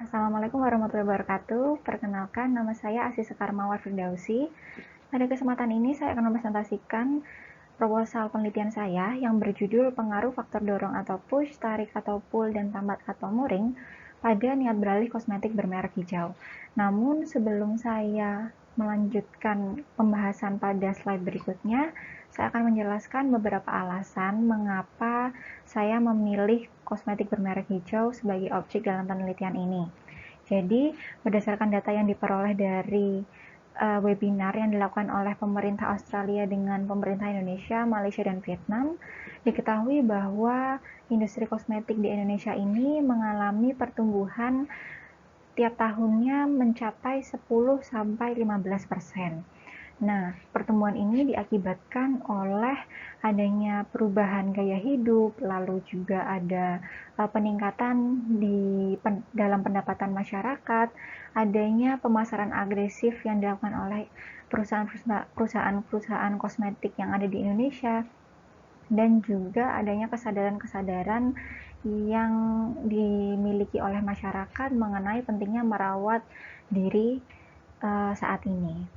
Assalamualaikum warahmatullahi wabarakatuh. Perkenalkan, nama saya Asy Sekar Mawar Firdausi. Pada kesempatan ini saya akan mempresentasikan proposal penelitian saya yang berjudul pengaruh faktor dorong atau push, tarik atau pull, dan tambat atau mooring pada niat beralih kosmetik bermerek hijau. Namun sebelum saya melanjutkan pembahasan pada slide berikutnya, saya akan menjelaskan beberapa alasan mengapa saya memilih kosmetik bermerek hijau sebagai objek dalam penelitian ini. Jadi, berdasarkan data yang diperoleh dari webinar yang dilakukan oleh pemerintah Australia dengan pemerintah Indonesia, Malaysia, dan Vietnam, diketahui bahwa industri kosmetik di Indonesia ini mengalami pertumbuhan tiap tahunnya mencapai 10-15%. Nah, pertumbuhan ini diakibatkan oleh adanya perubahan gaya hidup, lalu juga ada peningkatan dalam pendapatan masyarakat, adanya pemasaran agresif yang dilakukan oleh perusahaan-perusahaan kosmetik yang ada di Indonesia, dan juga adanya kesadaran-kesadaran yang dimiliki oleh masyarakat mengenai pentingnya merawat diri saat ini.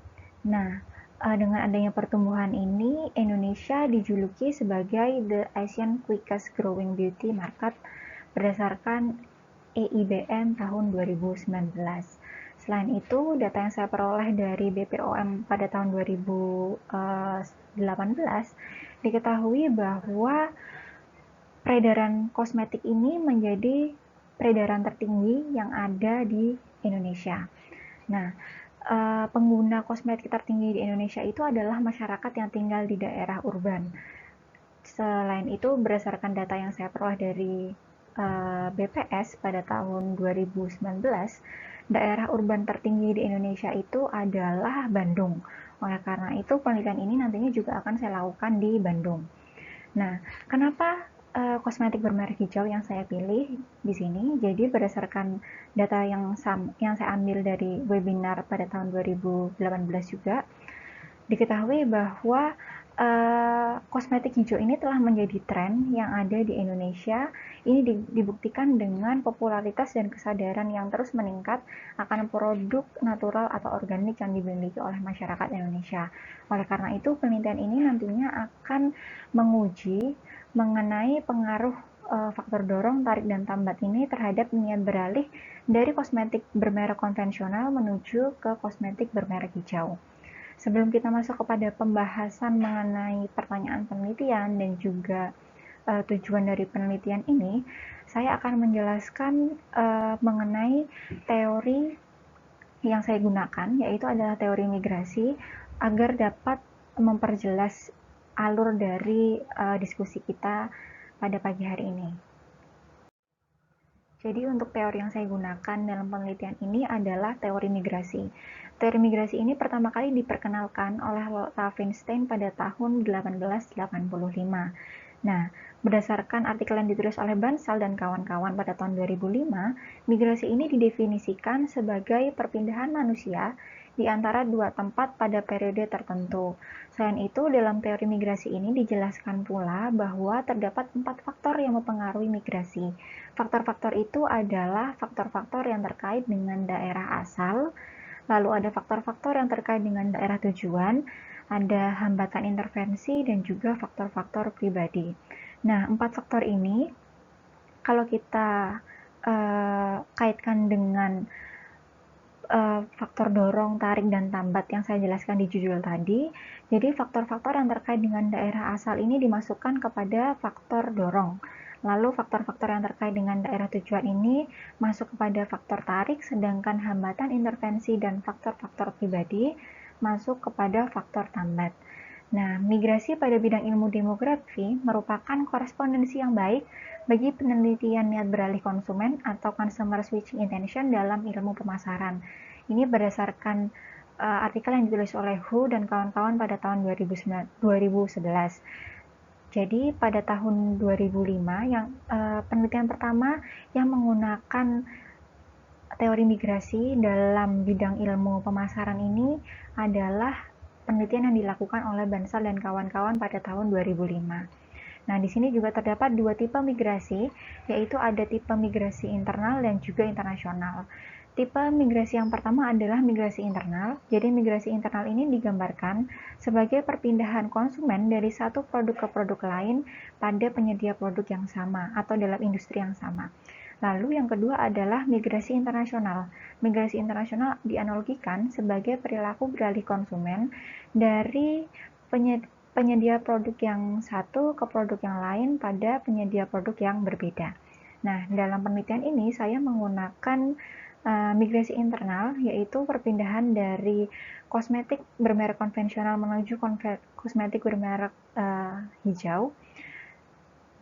Nah, dengan adanya pertumbuhan ini, Indonesia dijuluki sebagai the Asian Quickest Growing Beauty Market berdasarkan EIBM tahun 2019. Selain itu, data yang saya peroleh dari BPOM pada tahun 2018 diketahui bahwa peredaran kosmetik ini menjadi peredaran tertinggi yang ada di Indonesia. Nah, pengguna kosmetik tertinggi di Indonesia itu adalah masyarakat yang tinggal di daerah urban. Selain itu, berdasarkan data yang saya peroleh dari BPS pada tahun 2019, daerah urban tertinggi di Indonesia itu adalah Bandung. Oleh karena itu, penelitian ini nantinya juga akan saya lakukan di Bandung. Nah, kenapa kosmetik bermerek hijau yang saya pilih di sini? Jadi berdasarkan data yang saya ambil dari webinar pada tahun 2018 juga, diketahui bahwa kosmetik hijau ini telah menjadi tren yang ada di Indonesia. Ini dibuktikan dengan popularitas dan kesadaran yang terus meningkat akan produk natural atau organik yang dimiliki oleh masyarakat Indonesia. Oleh karena itu, penelitian ini nantinya akan menguji mengenai pengaruh faktor dorong, tarik, dan tambat ini terhadap niat beralih dari kosmetik bermerek konvensional menuju ke kosmetik bermerek hijau. Sebelum kita masuk kepada pembahasan mengenai pertanyaan penelitian dan juga tujuan dari penelitian ini, saya akan menjelaskan mengenai teori yang saya gunakan, yaitu adalah teori migrasi, agar dapat memperjelas alur dari diskusi kita pada pagi hari ini. Jadi untuk teori yang saya gunakan dalam penelitian ini adalah teori migrasi. Teori migrasi ini pertama kali diperkenalkan oleh Ralph Weinstein pada tahun 1885. Nah, berdasarkan artikel yang ditulis oleh Bansal dan kawan-kawan pada tahun 2005, migrasi ini didefinisikan sebagai perpindahan manusia di antara dua tempat pada periode tertentu. Selain itu, dalam teori migrasi ini dijelaskan pula bahwa terdapat 4 faktor yang mempengaruhi migrasi. Faktor-faktor itu adalah faktor-faktor yang terkait dengan daerah asal, lalu ada faktor-faktor yang terkait dengan daerah tujuan, ada hambatan intervensi, dan juga faktor-faktor pribadi. Nah, 4 faktor ini kalau kita kaitkan dengan faktor dorong, tarik, dan tambat yang saya jelaskan di judul tadi. Jadi faktor-faktor yang terkait dengan daerah asal ini dimasukkan kepada faktor dorong. Lalu faktor-faktor yang terkait dengan daerah tujuan ini masuk kepada faktor tarik, sedangkan hambatan intervensi dan faktor-faktor pribadi masuk kepada faktor tambat. Nah, migrasi pada bidang ilmu demografi merupakan korespondensi yang baik bagi penelitian niat beralih konsumen atau consumer switching intention dalam ilmu pemasaran. Ini berdasarkan artikel yang ditulis oleh Hu dan kawan-kawan pada tahun 2011. Jadi pada tahun 2005 yang penelitian pertama yang menggunakan teori migrasi dalam bidang ilmu pemasaran ini adalah penelitian yang dilakukan oleh Bansal dan kawan-kawan pada tahun 2005. Nah, di sini juga terdapat dua tipe migrasi, yaitu ada tipe migrasi internal dan juga internasional. Tipe migrasi yang pertama adalah migrasi internal. Jadi migrasi internal ini digambarkan sebagai perpindahan konsumen dari satu produk ke produk lain pada penyedia produk yang sama atau dalam industri yang sama. Lalu yang kedua adalah migrasi internasional. Migrasi internasional dianalogikan sebagai perilaku beralih konsumen dari penyedia produk yang satu ke produk yang lain pada penyedia produk yang berbeda. Nah, dalam penelitian ini saya menggunakan migrasi internal, yaitu perpindahan dari kosmetik bermerek konvensional menuju kosmetik bermerek hijau.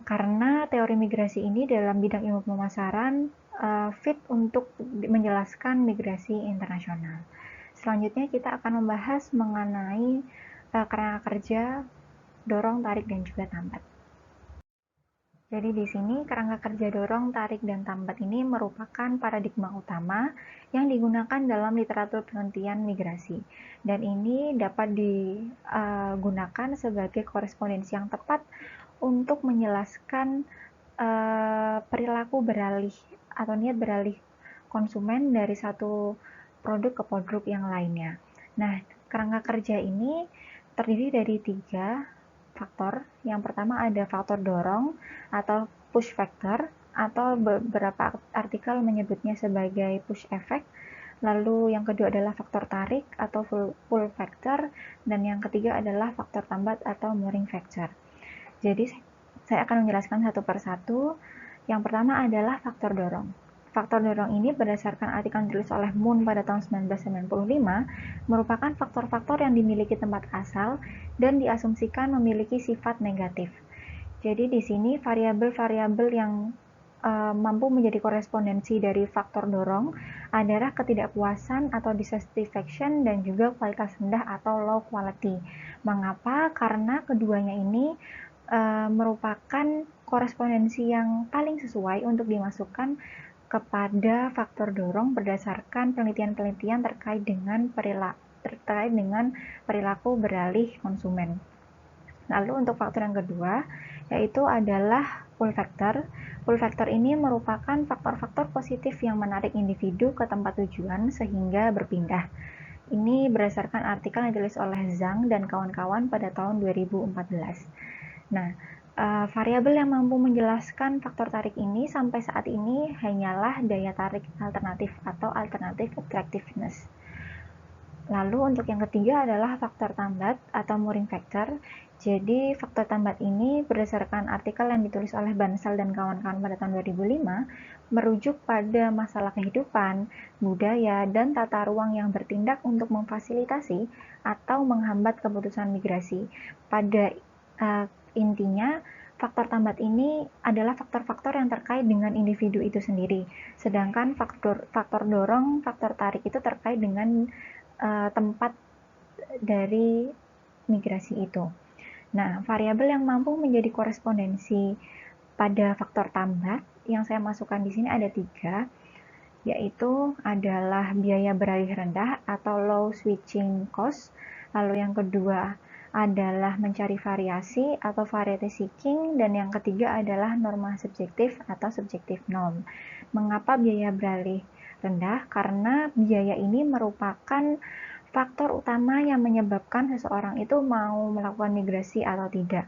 Karena teori migrasi ini dalam bidang ilmu pemasaran fit untuk menjelaskan migrasi internasional. Selanjutnya kita akan membahas mengenai kerangka kerja, dorong, tarik, dan juga tambat. Jadi di sini kerangka kerja dorong, tarik, dan tambat ini merupakan paradigma utama yang digunakan dalam literatur penelitian migrasi. Dan ini dapat digunakan sebagai korespondensi yang tepat untuk menjelaskan perilaku beralih atau niat beralih konsumen dari satu produk ke produk yang lainnya. Nah, kerangka kerja ini terdiri dari 3 faktor. Yang pertama ada faktor dorong atau push factor, atau beberapa artikel menyebutnya sebagai push effect. Lalu yang kedua adalah faktor tarik atau pull factor, dan yang ketiga adalah faktor tambat atau mooring factor. Jadi saya akan menjelaskan satu persatu. Yang pertama adalah faktor dorong. Faktor dorong ini berdasarkan artikel yang ditulis oleh Moon pada tahun 1995 merupakan faktor-faktor yang dimiliki tempat asal dan diasumsikan memiliki sifat negatif. Jadi di sini variabel-variabel yang mampu menjadi korespondensi dari faktor dorong adalah ketidakpuasan atau dissatisfaction dan juga kualitas rendah atau low quality. Mengapa? Karena keduanya ini merupakan korespondensi yang paling sesuai untuk dimasukkan kepada faktor dorong berdasarkan penelitian-penelitian terkait dengan perilaku beralih konsumen. Lalu untuk faktor yang kedua yaitu adalah pull factor. Pull factor ini merupakan faktor-faktor positif yang menarik individu ke tempat tujuan sehingga berpindah. Ini berdasarkan artikel yang ditulis oleh Zhang dan kawan-kawan pada tahun 2014. Nah, variabel yang mampu menjelaskan faktor tarik ini sampai saat ini hanyalah daya tarik alternatif atau alternative attractiveness. Lalu untuk yang ketiga adalah faktor tambat atau mooring factor. Jadi faktor tambat ini berdasarkan artikel yang ditulis oleh Bansal dan kawan-kawan pada tahun 2005 merujuk pada masalah kehidupan, budaya, dan tata ruang yang bertindak untuk memfasilitasi atau menghambat keputusan migrasi. Pada intinya, faktor tambat ini adalah faktor-faktor yang terkait dengan individu itu sendiri. Sedangkan faktor dorong, faktor tarik itu terkait dengan tempat dari migrasi itu. Nah, variabel yang mampu menjadi korespondensi pada faktor tambat yang saya masukkan di sini ada 3, yaitu adalah biaya beralih rendah atau low switching cost. Lalu yang kedua adalah mencari variasi atau variety seeking, dan yang ketiga adalah norma subjektif atau subjective norm. Mengapa biaya beralih rendah? Karena biaya ini merupakan faktor utama yang menyebabkan seseorang itu mau melakukan migrasi atau tidak.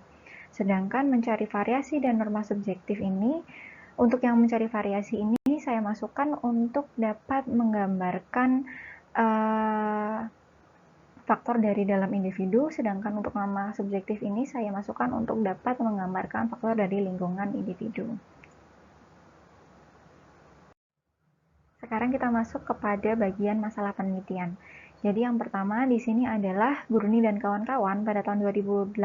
Sedangkan mencari variasi dan norma subjektif ini, untuk yang mencari variasi ini saya masukkan untuk dapat menggambarkan faktor dari dalam individu, sedangkan untuk norma subjektif ini saya masukkan untuk dapat menggambarkan faktor dari lingkungan individu. Sekarang kita masuk kepada bagian masalah penelitian. Jadi yang pertama di sini adalah Gurney dan kawan-kawan pada tahun 2018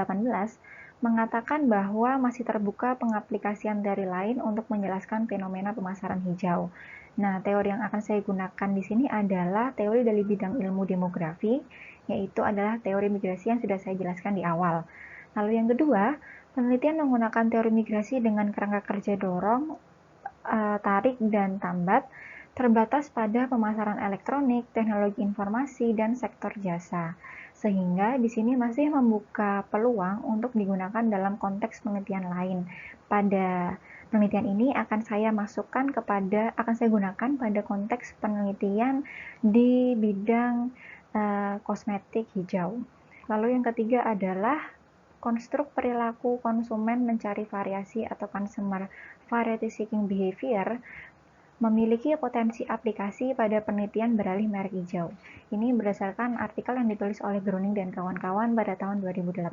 mengatakan bahwa masih terbuka pengaplikasian teori lain untuk menjelaskan fenomena pemasaran hijau. Nah, teori yang akan saya gunakan di sini adalah teori dari bidang ilmu demografi, yaitu adalah teori migrasi yang sudah saya jelaskan di awal. Lalu yang kedua, penelitian menggunakan teori migrasi dengan kerangka kerja dorong, tarik, dan tambat terbatas pada pemasaran elektronik, teknologi informasi, dan sektor jasa. Sehingga di sini masih membuka peluang untuk digunakan dalam konteks penelitian lain. Pada penelitian ini akan saya gunakan pada konteks penelitian di bidang kosmetik hijau. Lalu yang ketiga adalah konstruk perilaku konsumen mencari variasi atau consumer variety seeking behavior memiliki potensi aplikasi pada penelitian beralih merek hijau. Ini berdasarkan artikel yang ditulis oleh Groening dan kawan-kawan pada tahun 2018.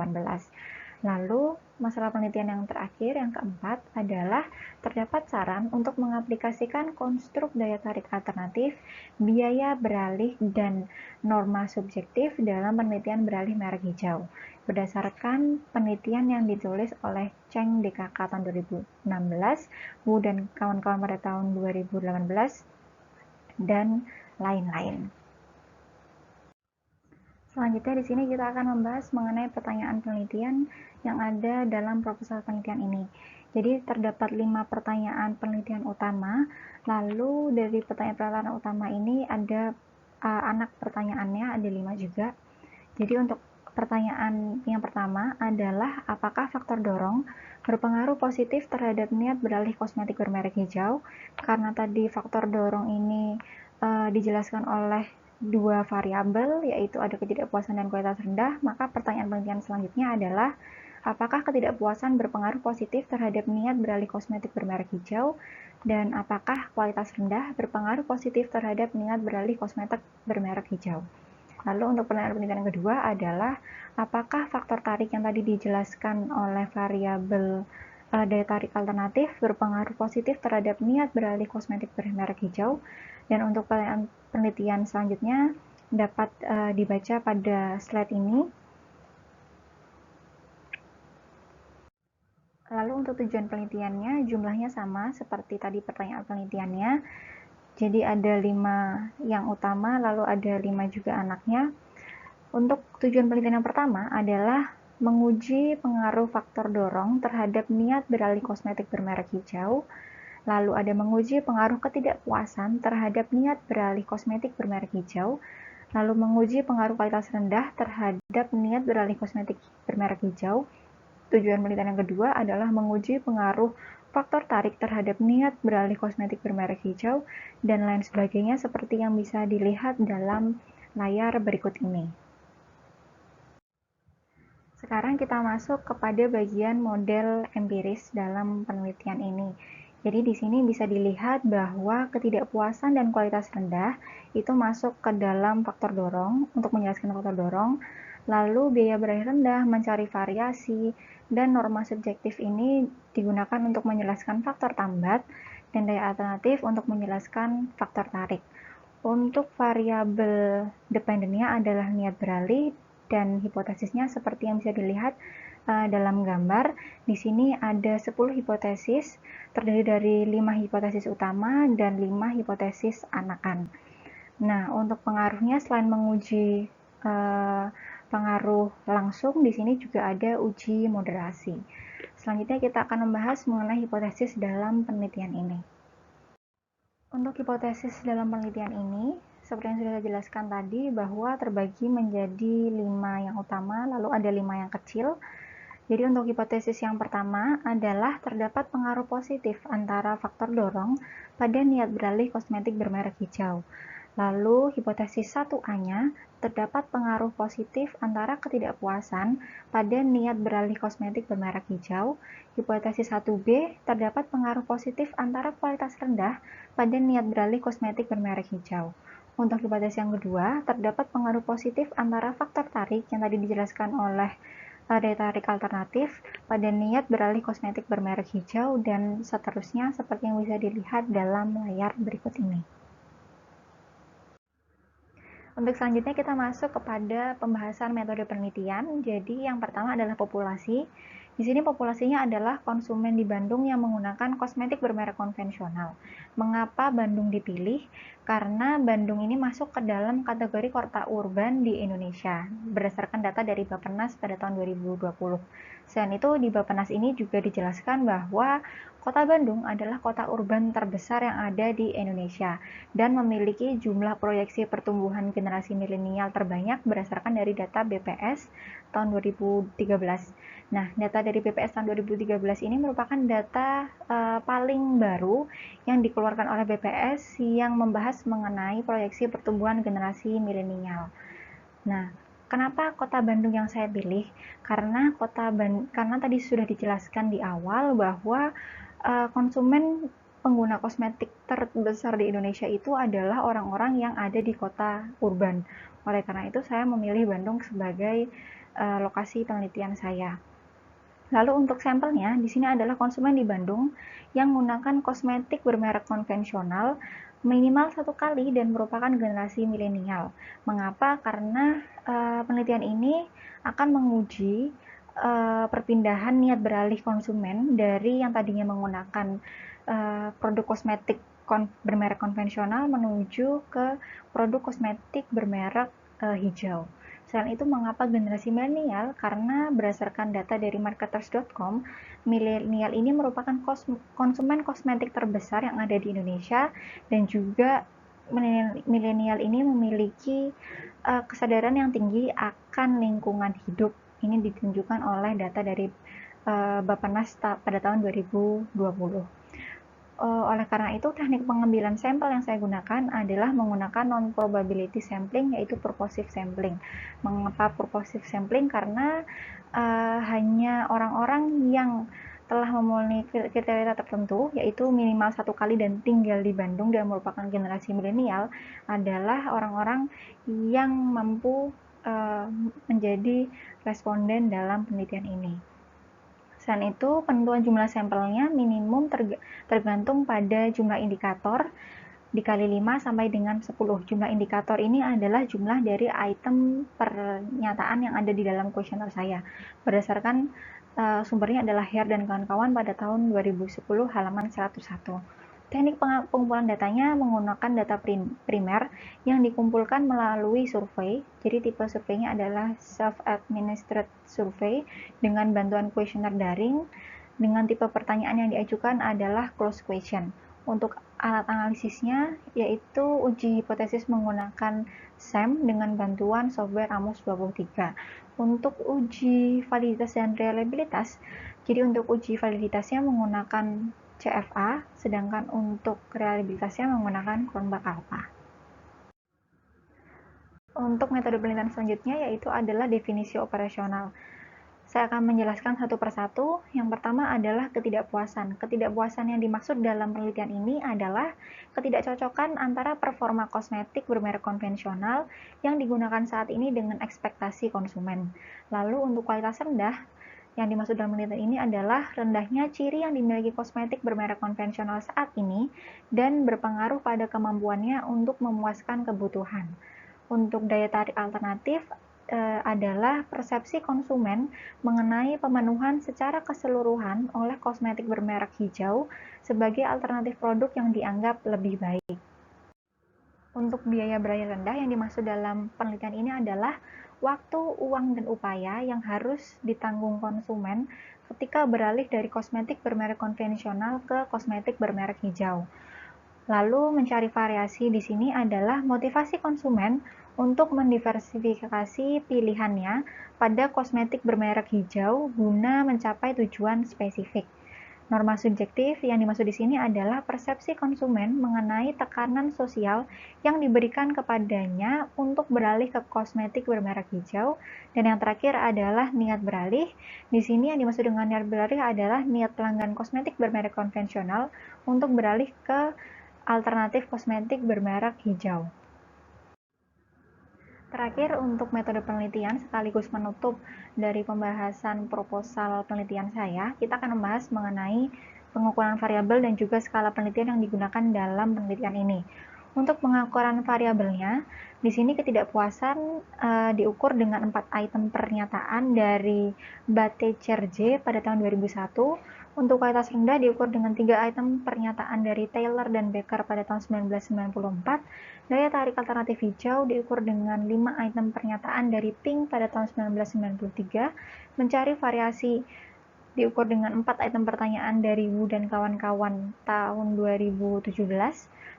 Lalu, masalah penelitian yang terakhir, yang keempat, adalah terdapat saran untuk mengaplikasikan konstruk daya tarik alternatif, biaya beralih, dan norma subjektif dalam penelitian beralih merek hijau. Berdasarkan penelitian yang ditulis oleh Cheng DKK tahun 2016, Wu dan kawan-kawan pada tahun 2018, dan lain-lain. Selanjutnya di sini kita akan membahas mengenai pertanyaan penelitian yang ada dalam proposal penelitian ini. Jadi terdapat 5 pertanyaan penelitian utama, lalu dari pertanyaan utama ini ada anak pertanyaannya, ada 5 juga. Jadi untuk pertanyaan yang pertama adalah apakah faktor dorong berpengaruh positif terhadap niat beralih kosmetik bermerek hijau? Karena tadi faktor dorong ini dijelaskan oleh 2 variabel, yaitu ada ketidakpuasan dan kualitas rendah, maka pertanyaan penelitian selanjutnya adalah apakah ketidakpuasan berpengaruh positif terhadap niat beralih kosmetik bermerek hijau, dan apakah kualitas rendah berpengaruh positif terhadap niat beralih kosmetik bermerek hijau. Lalu untuk pertanyaan penelitian yang kedua adalah apakah faktor tarik yang tadi dijelaskan oleh variabel daya tarik alternatif berpengaruh positif terhadap niat beralih kosmetik bermerek hijau. Dan untuk pertanyaan penelitian selanjutnya dapat dibaca pada slide ini. Lalu untuk tujuan penelitiannya jumlahnya sama seperti tadi pertanyaan penelitiannya. Jadi ada 5 yang utama, lalu ada 5 juga anaknya. Untuk tujuan penelitian yang pertama adalah menguji pengaruh faktor dorong terhadap niat beralih kosmetik bermerek hijau. Lalu ada menguji pengaruh ketidakpuasan terhadap niat beralih kosmetik bermerek hijau. Lalu menguji pengaruh kualitas rendah terhadap niat beralih kosmetik bermerek hijau. Tujuan penelitian yang kedua adalah menguji pengaruh faktor tarik terhadap niat beralih kosmetik bermerek hijau, dan lain sebagainya seperti yang bisa dilihat dalam layar berikut ini. Sekarang kita masuk kepada bagian model empiris dalam penelitian ini. Jadi di sini bisa dilihat bahwa ketidakpuasan dan kualitas rendah itu masuk ke dalam faktor dorong untuk menjelaskan faktor dorong. Lalu biaya beralih rendah, mencari variasi, dan norma subjektif ini digunakan untuk menjelaskan faktor tambat, dan daya alternatif untuk menjelaskan faktor tarik. Untuk variabel dependennya adalah niat beralih, dan hipotesisnya seperti yang bisa dilihat dalam gambar. Di sini ada 10 hipotesis, terdiri dari 5 hipotesis utama dan 5 hipotesis anakan. Nah, untuk pengaruhnya selain menguji pengaruh langsung, di sini juga ada uji moderasi. Selanjutnya kita akan membahas mengenai hipotesis dalam penelitian ini. Untuk hipotesis dalam penelitian ini, seperti yang sudah saya jelaskan tadi, bahwa terbagi menjadi 5 yang utama, lalu ada 5 yang kecil. Jadi untuk hipotesis yang pertama adalah terdapat pengaruh positif antara faktor dorong pada niat beralih kosmetik bermerek hijau. Lalu hipotesis 1A-nya terdapat pengaruh positif antara ketidakpuasan pada niat beralih kosmetik bermerek hijau. Hipotesis 1B terdapat pengaruh positif antara kualitas rendah pada niat beralih kosmetik bermerek hijau. Untuk hipotesis yang kedua, terdapat pengaruh positif antara faktor tarik yang tadi dijelaskan oleh daya tarik alternatif pada niat beralih kosmetik bermerek hijau, dan seterusnya seperti yang bisa dilihat dalam layar berikut ini. Untuk selanjutnya kita masuk kepada pembahasan metode penelitian. Jadi yang pertama adalah populasi. Di sini populasinya adalah konsumen di Bandung yang menggunakan kosmetik bermerek konvensional. Mengapa Bandung dipilih? Karena Bandung ini masuk ke dalam kategori kota urban di Indonesia, berdasarkan data dari Bappenas pada tahun 2020. Selain itu, di Bappenas ini juga dijelaskan bahwa Kota Bandung adalah kota urban terbesar yang ada di Indonesia dan memiliki jumlah proyeksi pertumbuhan generasi milenial terbanyak berdasarkan dari data BPS tahun 2013. Nah, data dari BPS tahun 2013 ini merupakan data paling baru yang dikeluarkan oleh BPS yang membahas mengenai proyeksi pertumbuhan generasi milenial. Nah, kenapa kota Bandung yang saya pilih? Karena tadi sudah dijelaskan di awal bahwa konsumen pengguna kosmetik terbesar di Indonesia itu adalah orang-orang yang ada di kota urban. Oleh karena itu saya memilih Bandung sebagai lokasi penelitian saya. Lalu untuk sampelnya, di sini adalah konsumen di Bandung yang menggunakan kosmetik bermerek konvensional minimal 1 kali dan merupakan generasi milenial. Mengapa? Karena penelitian ini akan menguji perpindahan niat beralih konsumen dari yang tadinya menggunakan produk kosmetik bermerek konvensional menuju ke produk kosmetik bermerek hijau. Selain itu, mengapa generasi milenial? Karena berdasarkan data dari marketers.com, milenial ini merupakan konsumen kosmetik terbesar yang ada di Indonesia dan juga milenial ini memiliki kesadaran yang tinggi akan lingkungan hidup. Ini ditunjukkan oleh data dari Bappenas pada tahun 2020. Oleh karena itu, teknik pengambilan sampel yang saya gunakan adalah menggunakan non-probability sampling, yaitu purposive sampling. Mengapa purposive sampling? Karena hanya orang-orang yang telah memenuhi kriteria tertentu, yaitu minimal 1 kali dan tinggal di Bandung dan merupakan generasi milenial, adalah orang-orang yang mampu menjadi responden dalam penelitian ini. Selain itu, penentuan jumlah sampelnya minimum tergantung pada jumlah indikator dikali 5 sampai dengan 10. Jumlah indikator ini adalah jumlah dari item pernyataan yang ada di dalam kuesioner saya. Berdasarkan sumbernya adalah Her dan kawan-kawan pada tahun 2010 halaman 101. Teknik pengumpulan datanya menggunakan data primer yang dikumpulkan melalui survei. Jadi tipe surveinya adalah self-administered survey dengan bantuan kuesioner daring. Dengan tipe pertanyaan yang diajukan adalah closed question. Untuk alat analisisnya yaitu uji hipotesis menggunakan SEM dengan bantuan software AMOS 23. Untuk uji validitas dan reliabilitas, jadi untuk uji validitasnya menggunakan CFA, sedangkan untuk reliabilitasnya menggunakan Cronbach Alpha. Untuk metode penelitian selanjutnya yaitu adalah definisi operasional. Saya akan menjelaskan satu persatu. Yang pertama adalah ketidakpuasan. Ketidakpuasan yang dimaksud dalam penelitian ini adalah ketidakcocokan antara performa kosmetik bermerek konvensional yang digunakan saat ini dengan ekspektasi konsumen. Lalu untuk kualitas rendah, yang dimaksud dalam penelitian ini adalah rendahnya ciri yang dimiliki kosmetik bermerek konvensional saat ini dan berpengaruh pada kemampuannya untuk memuaskan kebutuhan. Untuk daya tarik alternatif adalah persepsi konsumen mengenai pemenuhan secara keseluruhan oleh kosmetik bermerek hijau sebagai alternatif produk yang dianggap lebih baik. Untuk biaya beralih rendah yang dimaksud dalam penelitian ini adalah waktu, uang, dan upaya yang harus ditanggung konsumen ketika beralih dari kosmetik bermerek konvensional ke kosmetik bermerek hijau. Lalu mencari variasi di sini adalah motivasi konsumen untuk mendiversifikasi pilihannya pada kosmetik bermerek hijau guna mencapai tujuan spesifik. Norma subjektif yang dimaksud di sini adalah persepsi konsumen mengenai tekanan sosial yang diberikan kepadanya untuk beralih ke kosmetik bermerek hijau. Dan yang terakhir adalah niat beralih. Di sini yang dimaksud dengan niat beralih adalah niat pelanggan kosmetik bermerek konvensional untuk beralih ke alternatif kosmetik bermerek hijau. Terakhir, untuk metode penelitian sekaligus menutup dari pembahasan proposal penelitian saya, kita akan membahas mengenai pengukuran variabel dan juga skala penelitian yang digunakan dalam penelitian ini. Untuk pengukuran variabelnya, di sini ketidakpuasan diukur dengan 4 item pernyataan dari Bhattacharjee pada tahun 2001. Untuk kualitas rendah diukur dengan 3 item pernyataan dari Taylor dan Becker pada tahun 1994. Daya tarik alternatif hijau diukur dengan 5 item pernyataan dari Pink pada tahun 1993. Mencari variasi diukur dengan 4 item pertanyaan dari Wu dan kawan-kawan tahun 2017.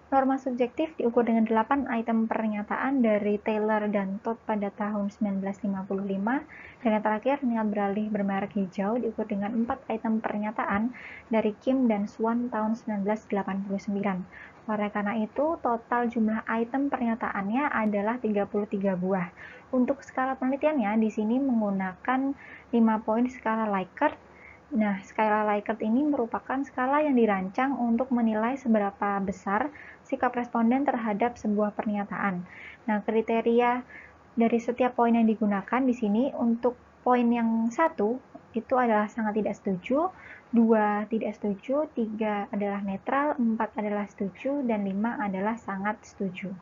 Norma subjektif diukur dengan 8 item pernyataan dari Taylor dan Todd pada tahun 1955. Dan yang terakhir, niat beralih bermerek hijau diukur dengan 4 item pernyataan dari Kim dan Swan tahun 1989. Oleh karena itu, total jumlah item pernyataannya adalah 33 buah. Untuk skala penelitiannya, di sini menggunakan 5 poin skala Likert. Nah, skala Likert ini merupakan skala yang dirancang untuk menilai seberapa besar sikap responden terhadap sebuah pernyataan. Nah, kriteria dari setiap poin yang digunakan di sini untuk poin yang 1 itu adalah sangat tidak setuju, 2 tidak setuju, 3 adalah netral, 4 adalah setuju, dan 5 adalah sangat setuju.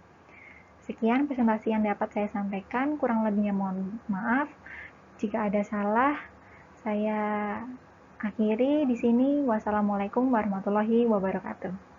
Sekian presentasi yang dapat saya sampaikan, kurang lebihnya mohon maaf. Jika ada salah, saya akhiri di sini. Wassalamualaikum warahmatullahi wabarakatuh.